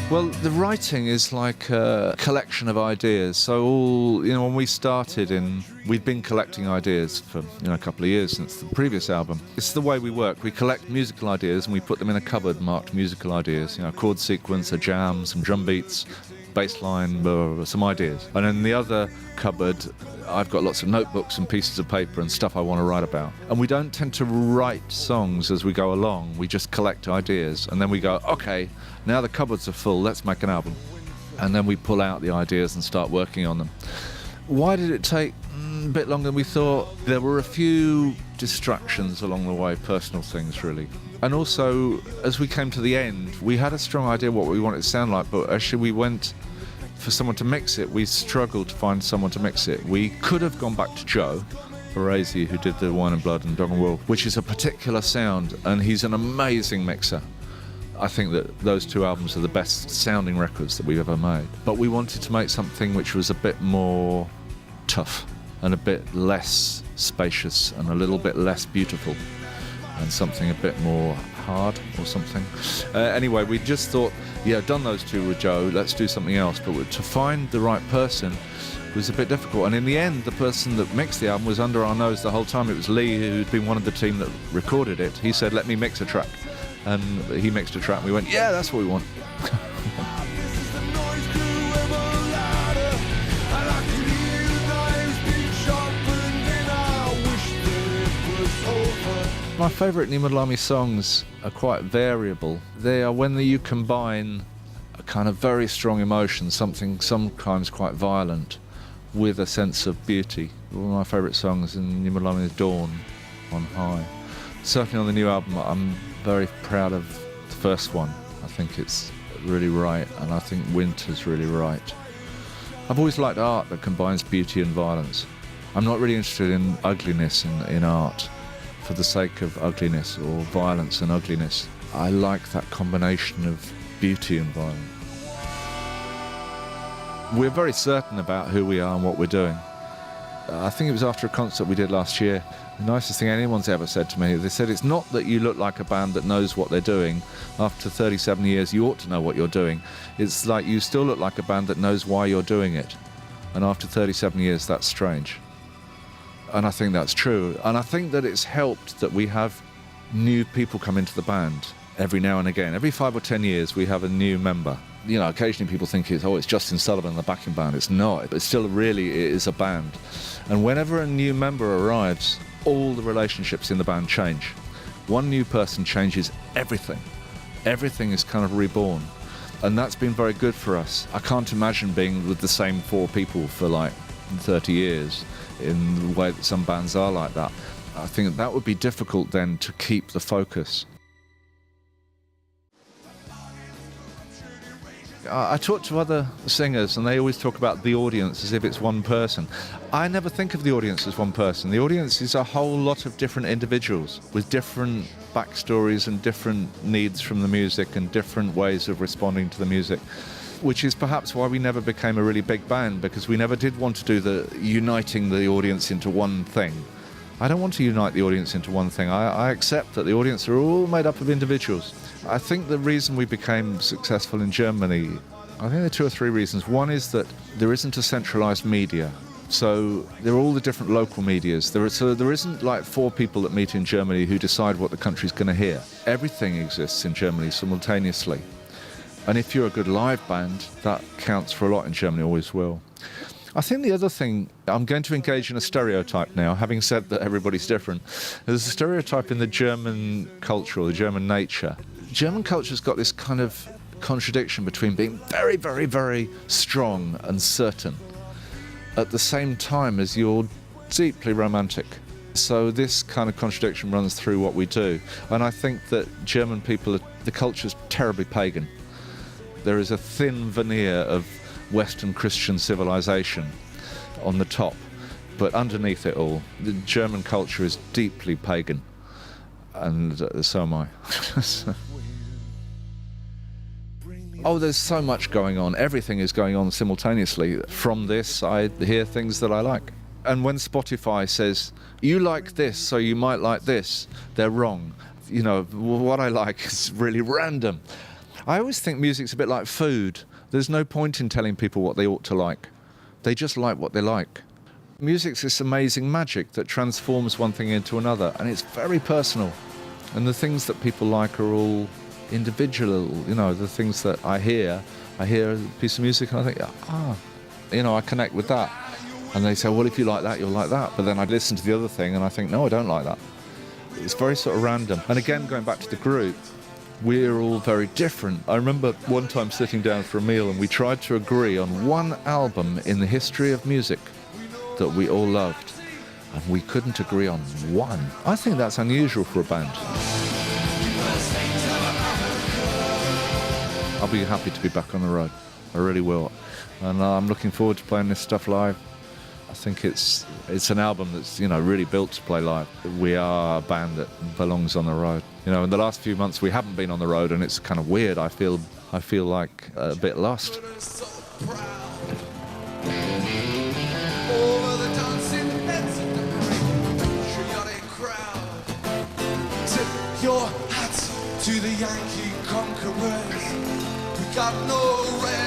Well, the writing is like a collection of ideas. So when we started we'd been collecting ideas for, a couple of years since the previous album. It's the way we work. We collect musical ideas and we put them in a cupboard marked musical ideas, a chord sequence, a jam, some drum beats, bass line, some ideas. And in the other cupboard, I've got lots of notebooks and pieces of paper and stuff I want to write about. And we don't tend to write songs as we go along. We just collect ideas and then we go, okay, now the cupboards are full, let's make an album. And then we pull out the ideas and start working on them. Why did it take a bit longer than we thought? There were a few distractions along the way, personal things really. And also, as we came to the end, we had a strong idea what we wanted it to sound like, but actually we went for someone to mix it. We struggled to find someone to mix it. We could have gone back to Joe Barresi, who did the Wine and Blood and Dog and Wolf, which is a particular sound, and he's an amazing mixer. I think that those two albums are the best sounding records that we've ever made. But we wanted to make something which was a bit more tough and a bit less spacious and a little bit less beautiful and something a bit more hard or something. Anyway, we just thought, done those two with Joe, let's do something else. But to find the right person was a bit difficult. And in the end, the person that mixed the album was under our nose the whole time. It was Lee, who'd been one of the team that recorded it. He said, let me mix a track. And he mixed a track and we went, yeah, that's what we want. My favourite Nimalami songs are quite variable. They are when you combine a kind of very strong emotion, something sometimes quite violent, with a sense of beauty. One of my favourite songs in Nimalami is Dawn on High. Certainly on the new album, I'm very proud of the first one. I think it's really right, and I think Winter's really right. I've always liked art that combines beauty and violence. I'm not really interested in ugliness in art for the sake of ugliness or violence and ugliness. I like that combination of beauty and violence. We're very certain about who we are and what we're doing. I think it was after a concert we did last year. The nicest thing anyone's ever said to me, they said, it's not that you look like a band that knows what they're doing. After 37 years, you ought to know what you're doing. It's like you still look like a band that knows why you're doing it. And after 37 years, that's strange. And I think that's true. And I think that it's helped that we have new people come into the band every now and again. Every 5 or 10 years, we have a new member. Occasionally people think it's Justin Sullivan and the backing band. It's not. But still, really, it is a band. And whenever a new member arrives, all the relationships in the band change. One new person changes everything. Everything is kind of reborn. And that's been very good for us. I can't imagine being with the same 4 people for like 30 years in the way that some bands are like that. I think that would be difficult then to keep the focus. I talk to other singers and they always talk about the audience as if it's one person. I never think of the audience as one person. The audience is a whole lot of different individuals with different backstories and different needs from the music and different ways of responding to the music, which is perhaps why we never became a really big band, because we never did want to do the uniting the audience into one thing. I don't want to unite the audience into one thing. I accept that the audience are all made up of individuals. I think the reason we became successful in Germany, I think there are 2 or 3 reasons. One is that there isn't a centralised media. So there are all the different local medias. There isn't like 4 people that meet in Germany who decide what the country's going to hear. Everything exists in Germany simultaneously. And if you're a good live band, that counts for a lot in Germany, always will. I think the other thing, I'm going to engage in a stereotype now, having said that everybody's different. There's a stereotype in the German culture, or the German nature. German culture's got this kind of contradiction between being very, very, very strong and certain at the same time as you're deeply romantic. So this kind of contradiction runs through what we do. And I think that German people, the culture's terribly pagan. There is a thin veneer of Western Christian civilization on the top, but underneath it all, the German culture is deeply pagan, and so am I. Oh, there's so much going on. Everything is going on simultaneously. From this, I hear things that I like. And when Spotify says, you like this, so you might like this, they're wrong. What I like is really random. I always think music's a bit like food. There's no point in telling people what they ought to like. They just like what they like. Music's this amazing magic that transforms one thing into another, and it's very personal. And the things that people like are all individual. You know, the things that I hear a piece of music and I think, I connect with that. And they say, well, if you like that, you'll like that. But then I listen to the other thing and I think, no, I don't like that. It's very sort of random. And again, going back to the group, we're all very different. I remember one time sitting down for a meal and we tried to agree on one album in the history of music that we all loved. And we couldn't agree on one. I think that's unusual for a band. I'll be happy to be back on the road. I really will. And I'm looking forward to playing this stuff live. I think it's an album that's, really built to play live. We are a band that belongs on the road. In the last few months we haven't been on the road and it's kind of weird. I feel like a bit lost. Your hat to the Yankee conquerors. We got no rest.